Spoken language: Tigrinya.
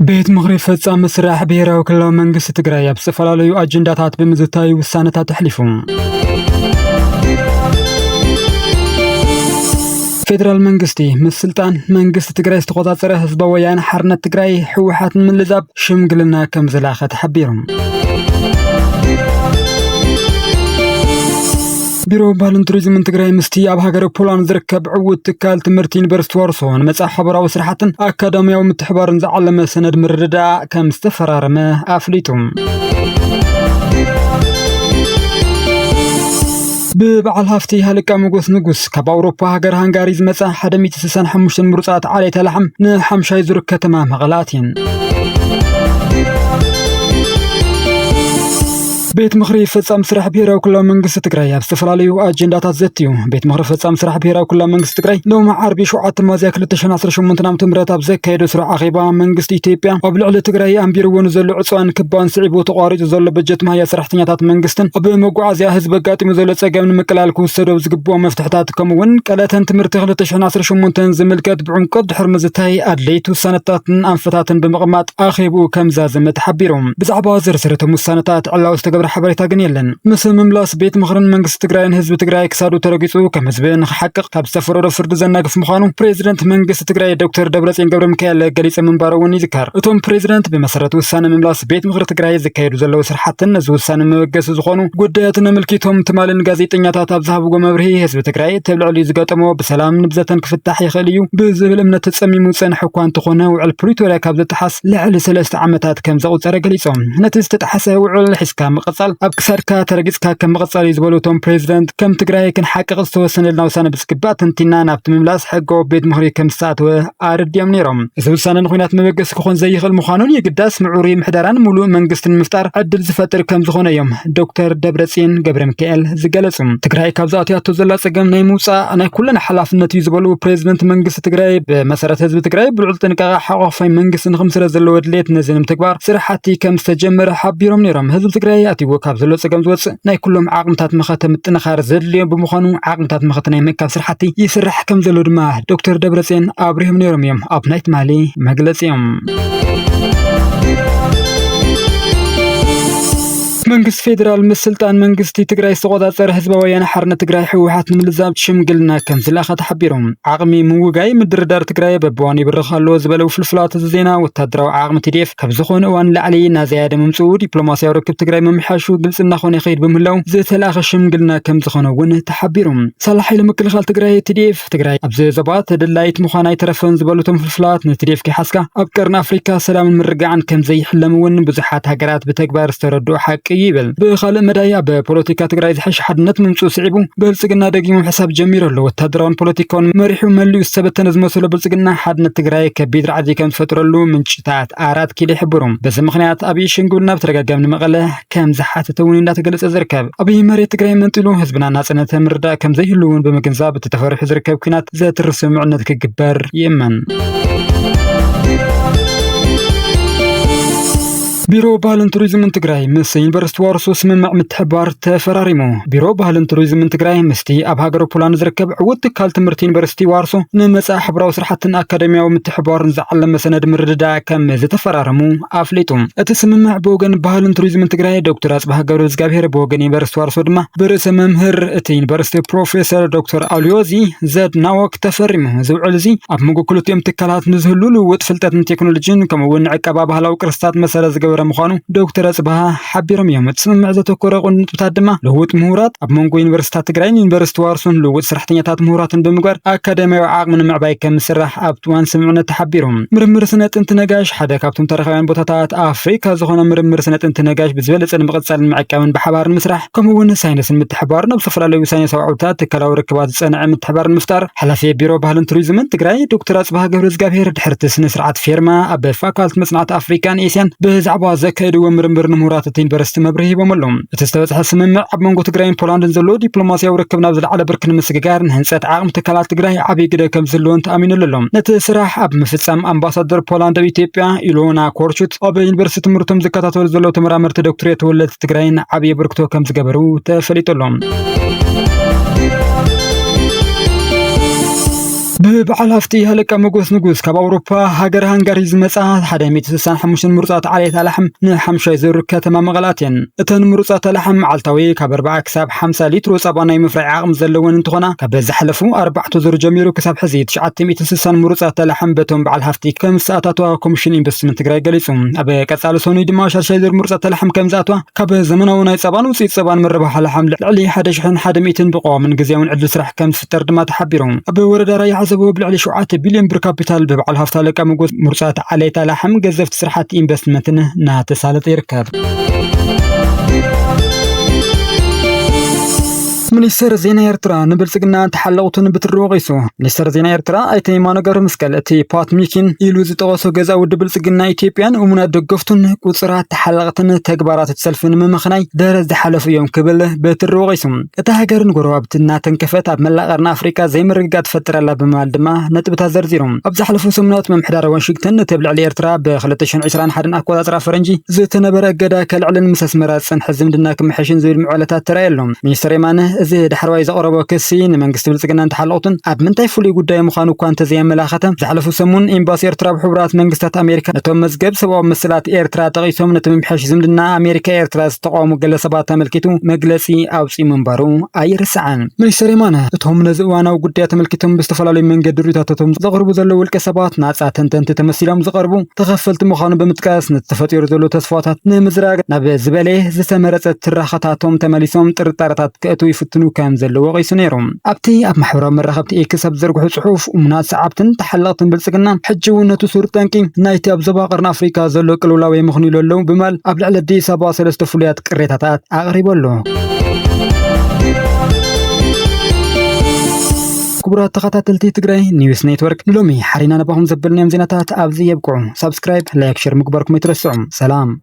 ቤት ምክሪ ፈጻሚ ስራሕ ብሄራዊ ክልላዊ መንግስቲ ትግራይ ኣብ ዝተፈላለዩ ኣጀንዳታት ብምዝታይ ውሳነታት ተሕሊፉ። ፌደራል መንግስቲ ምስ ስልጣን መንግስቲ ትግራይ ዝተቆጻጸረ ህዝባዊ ወያነ ሓርነት ትግራይ ሕወሓት ንምልዛብ ሽምግልና ከም ዘላኸ ተሓቢሩ። ቢሮ ባህልን ቱሪዝምን ትግራይ ምስቲ ኣብ ሃገረ ፖላንድ ዝርከብ ዕዉት ትካል ትምህርቲ ዩኒቨርሲቲ ዋርሶ ንመጻኢ ሓበራዊ ስራሕትን ኣካዳሚያዊ ምትሕባርን ዝዓለመ ሰነድ ምርድዳእ ከም ዝተፈራረመ ኣፍሊጡ። ብበዓል ሃፍቲ ሃለቃ ሞጎስ ንጉስ ካብ ኣውሮፓ ሃገር ሃንጋሪ ዝመጻ 165 ምሩጻት ዓሌተ ላሕም ንሓምሻይ ዙር ከተማ መቐለ ኣትየን። ቤት ምክሪ ፈጻሚ ስራሕ ብሄራዊ ክልላዊ መንግስቲ ትግራይ ኣብ ዝተፈላለዩ ኣጀንዳታት ዘትዩ። ቤት ምክሪ ፈጻሚ ስራሕ ብሄራዊ ክልላዊ መንግስቲ ትግራይ ሎሚ ዓርቢ 7 ሚያዝያ 2018 ዓ.ም ኣብ ዘካየዶ ስሩዕ ኣኼባ መንግስቲ ኢትዮጵያ ኣብ ልዕሊ ትግራይ ኣንቢርዎ ንዘሎ ዕፅዋን ክባን ስዒቡ ተቋሪጹ ዘሎ በጀት ማህያ ሰራሕተኛታት መንግስትን ኣብ መጓዓዝያ ህዝቢ ኣጋጢሙ ዘሎ ጸገም ንምቅላል ክውሰዶ ዝግብኦ መፍትሕታት ከምኡውን ቀለተን ትምህርቲ 2018 ዝምልከት ብዕምቆት ድሕሪ ምዝታይ ኣድለይቲ ውሳነታትን ኣንፈታትን ብምቕማጥ ኣኼቡ ከም ዛዘመ ተሓቢሩ። ብዛዕባ ዝርዝረቶም ውሳነታት ዕላው ዝተገብረ ሓበሬታ ግን የለን። ምስ ምምላስ ቤት ምክርን መንግስቲ ትግራይን ህዝቢ ትግራይ ክሳዱ ተረጊጹ ከም ህዝቢ ንኽሓቅቕ ካብ ዝተፈረዶ ፍርዲ ዘናግፍ ምዃኑ ፕሬዚደንት መንግስቲ ትግራይ ዶክተር ደብረጽዮን ገብረሚካኤል ገሊጹ ምንባሩ እውን ይዝከር። እቶም ፕሬዚደንት ብመሰረት ውሳነ ምምላስ ቤት ምክሪ ትግራይ ዝካየዱ ዘለዉ ስራሕትን ነዚ ውሳነ መበገሲ ዝኾኑ ጉዳያትን ኣመልኪቶም ትማልን ጋዜጠኛታት ኣብ ዝሃብዎ መብርሂ ህዝቢ ትግራይ ተብልዕሊ ዝገጠሞ ብሰላም ንብዘተን ክፍታሕ ይኽእል እዩ ብዝብል እምነት ተጸሚሙ ጸንሐ እኳ እንተኾነ ውዕል ፕሪቶርያ ካብ ዘጠሓስ ልዕሊ 3 ዓመታት ከም ዘቑፀረ ገሊጾም ነቲ ዝተጠሓሰ ውዕል ሒዝካ ምቕጻል ኣብ ክሳድካ ተረጊጽካ ከም መቐጻል ዝበሉ እቶም ፕሬዚደንት ከም ትግራይ ክንሓቅቕ ዝተወሰነልና ውሳነ ብዝግባእ ተንቲና ናብቲ ምምላስ ሕጋዊ ቤት ምክሪ ከም ዝተኣተወ ኣረድዮም ነይሮም። እዚ ውሳነ ንኹናት መበገሲ ክኾን ዘይኽእል ምዃኑን የግዳስ ምዑሪ ምሕደራን ሙሉእ መንግስትን ምፍጣር ዕድል ዝፈጥር ከም ዝኾነ እዮም ዶክተር ደብረጽዮን ገብረሚካኤል ዝገለጹ። ትግራይ ካብ ዝኣትያቶ ዘላ ጸገም ናይ ምውፃእ ናይ ኩለን ሓላፍነት እዩ ዝበሉ ፕሬዚደንት መንግስቲ ትግራይ ብመሰረት ህዝቢ ትግራይ ብልዑል ጥንቃቐ ሓቋፋይ መንግስቲ ንኽምስረት ዘለዎ ድሌት ነዚ ንምትግባር ስራሕቲ ከም ዝተጀመረ ሓቢሮም ነይሮም። ህዝቢ ትግራይ ኣትይዎ ካብ ዘሎ ጸገም ዝወፅእ ናይ ኩሎም ዓቕምታት መኸተ ምጥንኻር ዘድልዮ ብምዃኑ ዓቕምታት መኸተ ናይ ምእካብ ስራሕቲ ይስራሕ ከም ዘሎ ድማ ዶክተር ደብረጽዮን ኣብሪሆም ነይሮም እዮም ኣብ ናይ ትማሊ መግለጺኦም። መንግስት ፌደራል ምስ ስልጣን መንግስቲ ትግራይ ዝተቆጻጸረ ህዝባዊ ወያነ ሓርነት ትግራይ ሕወሓት ንምልዛብ ሽምግልና ከም ዝላኸ ተሓቢሮም። ዓቕሚ ምውጋይ ምድርዳር ትግራይ በብዋን ይብርኽ ኣሎ ዝበለው ፍልፍላት ዜና ወታደራዊ ዓቕሚ TDF ካብ ዝኾነ እዋን ላዕሊ ናዝያደ ምምጽኡ ዲፕሎማስያዊ ርክብ ትግራይ መምሓሹ ግልጽና ኾነ ይኸይድ በምህላው ዝተላኸ ሽምግልና ከም ዝኾነ እውን ተሓቢሮም። ሳልሕ ሓይሊ ምክልኻል ትግራይ TDF ትግራይ ኣብ ዘባ ተደላይት ምዃና ኣይተረፈን ዝበሉቶም ፍልፍላት ንTDF ከይሓስካ ኣብ ቀርኒ ኣፍሪካ ሰላምን ምርጋዕን ከም ዘይሕለም እውን ብዙሓት ሃገራት ብተግባር ዝተረድኡ ሓቂ ይብል። ብኻልእ መዳይ ኣብ ፖለቲካ ትግራይ ዝሐሽ ሓድነት ምምጽኡ ስዒቡ ብልጽግና ደጊሙ ሕሳብ ጀሚሩ ኣሎ። ወታደራውን ፖለቲካውን መሪሑ መሊኡ ዝተበተነ ዝመሰሎ ብልጽግና ሓድነት ትግራይ ከቢድ ራዕዲ ከም ዝፈጥረሉ ምንጭታት ኣራት ኪሎ ይሕብሩ። በዚ ምኽንያት ኣብይ ሽምግልና ብተደጋጋሚ ንመቐለ ከም ዝሓተተ እውን እንዳተገለጸ ዝርከብ። ኣብይ መሬት ትግራይ መንጢሉ ህዝብና ናጽነት ምርዳእ ከም ዘይህሉ እውን ብምግንዛብ እቲ ተፈሪሑ ዝርከብ ኩናት ዘትርፍ ስምምዕነት ክግበር ይእመን። ቢሮ ባህልን ቱሪዝምን ትግራይ ምስ ዩኒቨርሲቲ ዋርሶ ስምምዕ ምትሕብባር ተፈራሪሙ። ቢሮ ባህልን ቱሪዝምን ትግራይ ምስቲ ኣብ ሃገረ ፖላንድ ዝርከብ ዕዉት ትካል ትምህርቲ ዩኒቨርሲቲ ዋርሶ ንመጻኢ ሕብራዊ ስራሕትን ኣካዳሚያዊ ምትሕብባርን ዝዓለመ ሰነድ ምርድዳእ ከም ዝተፈራረሙ ኣፍሊጡ። እቲ ስምምዕ ብወገን ባህልን ቱሪዝምን ትግራይ ዶክተር ኣጽባህ ገብረ እግዚአብሔር ብወገን ዩኒቨርሲቲ ዋርሶ ድማ ብርእሰ መምህር እቲ ዩኒቨርሲቲ ፕሮፌሰር ዶክተር ኣልዮዚ ዘድናወክ ተፈሪሙ። ዝውዕል እዚ ኣብ መንጎ ክልቲኦም ትካላት ንዝህሉ ልውውጥ ፍልጠትን ቴክኖሎጂን ከምኡውን ዕቀባ ባህላዊ ቅርስታት መሰረት ዝገበረ ምዃኑ ዶክተር ኣጽባህ ሓቢሮም እዮም። እቲ ስምምዕ ዘተኮረ ቁንጥብታት ድማ ልውውጥ ምሁራት ኣብ መንጎ ዩኒቨርሲታት ትግራይን ዩኒቨርሲቲ ዋርሶን ልውውጥ ሰራሕተኛታት ምሁራትን ብምግባር ኣካዳሚያዊ ዓቕሚ ንምዕባይ ከም ዝስራሕ ኣብቲ እዋን ስምምዕነት ተሓቢሮም። ምርምር ስነ ጥንቲ ነጋሽ ሓደ ካብቶም ታሪኻውያን ቦታታት ኣፍሪካ ዝኾነ ምርምር ስነ ጥንቲ ነጋሽ ብዝበለጸ ንምቕጻልን ምዕቃብን ብሓባርን ምስራሕ ከምኡውን ሳይንስን ምትሕብባርን ኣብ ዝተፈላለዩ ሳይንሳዊ ዓውድታት ትካላዊ ርክባት ዝጸንዐ ምትሕብባርን ምፍጣር ሓላፊ ቢሮ ባህልን ቱሪዝምን ትግራይ ዶክተር ኣጽባህ ገብረ እግዚአብሔር ድሕርቲ ስነ ስርዓት ፌርማ ኣብ ፋካልቲ መጽናዕቲ ኣፍሪካን ኤስያን ብዛዕባ ዘካየድዎ ምርምር ንምሁራት እቲ ዩኒቨርሲቲ መብርሂ ሂቦም ኣለዉ። እቲ ዝተበጽሐ ስምምዕ ኣብ መንጎ ትግራይን ፖላንድን ዘሎ ዲፕሎማስያዊ ርክብ ናብ ዝለዓለ ብርኪ ንምስግጋር ንህንጸት ዓቕሚ ትካላት ትግራይ ዓብዪ ግደ ከም ዘለዎን ተኣሚኑሉ ኣሎ። ነቲ ስራሕ ኣብ ምፍጻም ኣምባሳደር ፖላንድ ኣብ ኢትዮጵያ ኢሎና ኮርቹት ኣብ ዩኒቨርሲቲ ትምህርቶም ዝከታተሉ ዘለዉ ተመራመርቲ ዶክተሬት ተወለድቲ ትግራይን ዓብዪ ብርክቶ ከም ዝገበሩ ተፈሊጡ ኣሎ። ببعل هفتي هلك مجوس نجوس كاب أوروبا هاجر هنغاري زمسا حدا 195 مرصات عليه لحم نحمش يزور كتما مغلاتين اتن مرصات لحم علتوي كاب 4 كساب 5 لتر صباناي مفرع عقم زلون انتخنا كاب زحلفو 4 زور جميرو كساب حزي 960 مرصات لحم بتم بعل هفتي كم ساعتاتوا كوميشن انفستمنت تግራይ ገሊጹም ኣብ ቀጻሊ ሶኒ ድማ ሻርሻይ ዝር مرصات لحم كم زاتوا كاب زمناو ናይ صبان وصيت صبان مربح لحم لعلي 1100 بقوا من غزياون عدل سرح كم ستر دما تحبيرهم اب وردا راي حسبوا بلعلي 7 بليون بر كابيتال ببعل هفتا لك مجوس مرصات عليتا لحم جزفت سرحات انفستمنتن نا تسالت يركب منيستر زينا إرترا نبلسقنا تحلقتن بتروغيسو منيستر زينا إرترا أيتي ما نقر مسكال أتي بات ميكين إلوز تغسو جزا ودبلسقنا إيتيبيان ومنا دقفتن قصرات تحلقتن تكبارات تسلفن ممخناي دارز دحلف يوم كبل بتروغيسو أتهاجر نقربتنا تنكفت أب ملاقرنا أفريقيا زي مرقات فترة لا بمالدما نتبتها زرزيرهم أبز حلفو سمنات من حدار وانشيكتن تبلع لي إرترا بخلتشن 20 حدن أكوا أطرا فرنجي زيتنا برقدا كالعلن مساسمرات سنحزم دناكم حشين زي المعولتات ترايلهم منيستر يمانه زي دحرواي زقربو كسين منغست بلصقنا تحلقتن اب منتاي فولي غداي مخانو كانت زي ملاخته زحلفو سمون امباسي إرترا بحبرات منغستات امريكا نتوم مزغب سباو مسلات إرترا تقيسوم نتم بحش زمدنا امريكا إرترا استقامو جلسبات تملكتو مجلسي اوصي منبرو ايرسعن منيستر يمانه اتهم نزواናው ጉዳይ ተመልክተም በስተፈላላይ መንገድ ድሪታተቶም ዘقربو ዘለው ወልቀሰባት ናጻ ተንተንተ ተመስሎም ዘقرቡ ተኸፈልት መኻኑ በመጥቀስ ነተፈጥሮ ዘለው ተስፋታት ንምዝራግ ናብ ዝበለ ዝተመረጸት ትራኸታቶም ተመሊሶም ጥርጣረታት ከእቱ ይፍትኑ كان زلوا قيس نيرهم أبتي أب محورا مرة خبتي كسب زرق صحوف ومنات سعبتن تحلقتن بالسجنة حجونا تسور تانكي نايتي أبزبا قرن أفريقيا زلوا كلولاوي مخني لولو بمال أبلع لدي سبا سلسة فوليات قريتات أغرب له كبرات تخطاتلتي تግራይ نيوس نيتورك لومي حرينا نباهم زبلنا يمزيناتات أبزي يبقعوا سبسكرايب لايك شير مقبركم يترسعوا سلام